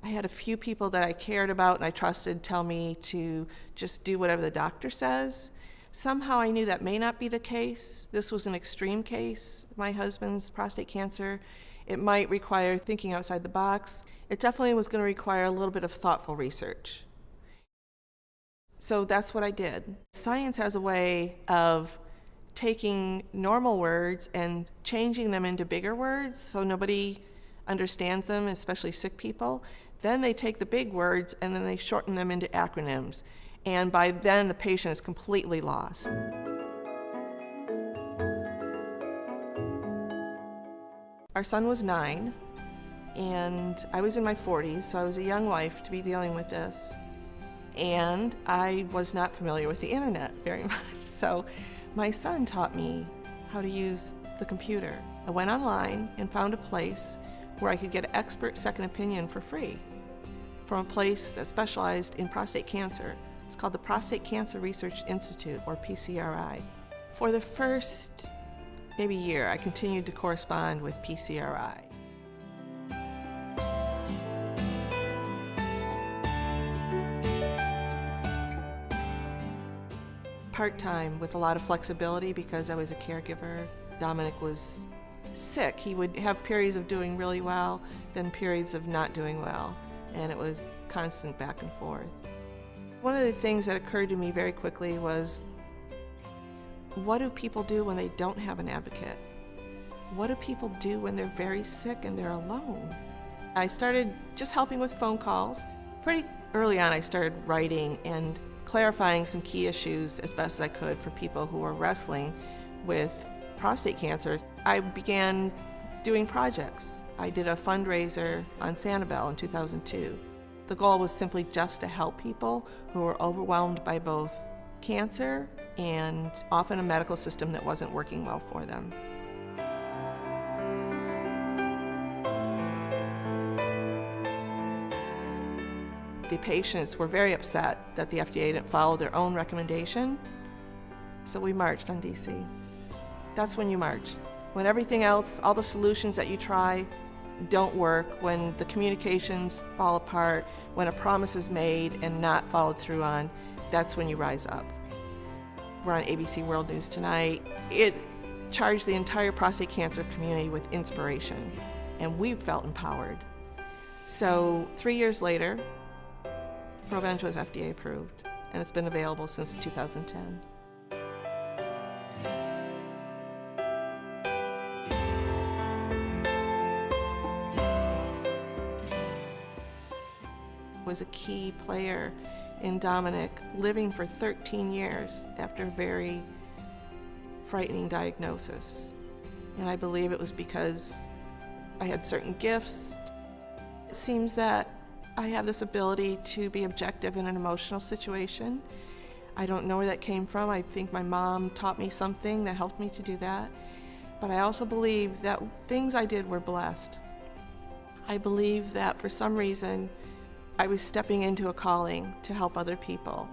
I had a few people that I cared about and I trusted tell me to just do whatever the doctor says. Somehow I knew that may not be the case. This was an extreme case, my husband's prostate cancer. It might require thinking outside the box. It definitely was going to require a little bit of thoughtful research. So that's what I did. Science has a way of taking normal words and changing them into bigger words so nobody understands them, especially sick people. Then they take the big words and then they shorten them into acronyms. And by then the patient is completely lost. Our son was 9, and I was in my 40s, so I was a young wife to be dealing with this. And I was not familiar with the internet very much. So my son taught me how to use the computer. I went online and found a place where I could get an expert second opinion for free from a place that specialized in prostate cancer. It's called the Prostate Cancer Research Institute, or PCRI. For the first maybe year, I continued to correspond with PCRI. Part-time with a lot of flexibility because I was a caregiver. Dominic was sick. He would have periods of doing really well, then periods of not doing well, and it was constant back and forth. One of the things that occurred to me very quickly was, what do people do when they don't have an advocate? What do people do when they're very sick and they're alone? I started just helping with phone calls. Pretty early on I started writing and clarifying some key issues as best as I could for people who were wrestling with prostate cancer. I began doing projects. I did a fundraiser on Sanibel in 2002. The goal was simply just to help people who were overwhelmed by both cancer and often a medical system that wasn't working well for them. The patients were very upset that the FDA didn't follow their own recommendation, so we marched on DC. That's when you march. When everything else, all the solutions that you try don't work, when the communications fall apart, when a promise is made and not followed through on, that's when you rise up. We're on ABC World News tonight. It charged the entire prostate cancer community with inspiration, and we felt empowered. So 3 years later, Provenge was FDA approved, and it's been available since 2010. Was a key player in Dominic living for 13 years after a very frightening diagnosis. And I believe it was because I had certain gifts. It seems that I have this ability to be objective in an emotional situation. I don't know where that came from. I think my mom taught me something that helped me to do that. But I also believe that things I did were blessed. I believe that for some reason, I was stepping into a calling to help other people.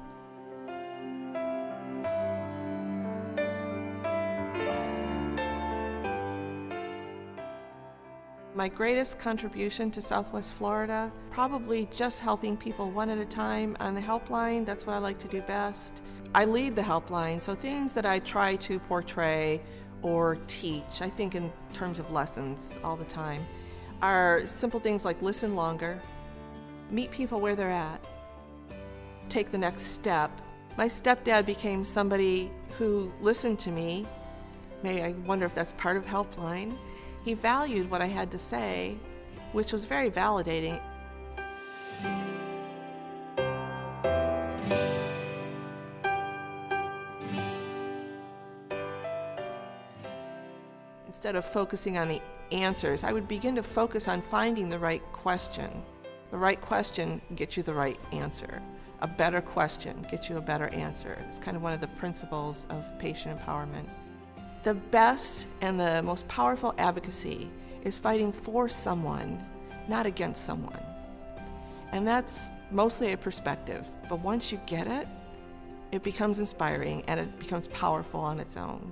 My greatest contribution to Southwest Florida, probably just helping people one at a time on the helpline. That's what I like to do best. I lead the helpline, so things that I try to portray or teach, I think in terms of lessons all the time, are simple things like listen longer, meet people where they're at, take the next step. My stepdad became somebody who listened to me. Maybe I wonder if that's part of Helpline. He valued what I had to say, which was very validating. Instead of focusing on the answers, I would begin to focus on finding the right question. The right question gets you the right answer. A better question gets you a better answer. It's kind of one of the principles of patient empowerment. The best and the most powerful advocacy is fighting for someone, not against someone. And that's mostly a perspective, but once you get it, it becomes inspiring and it becomes powerful on its own.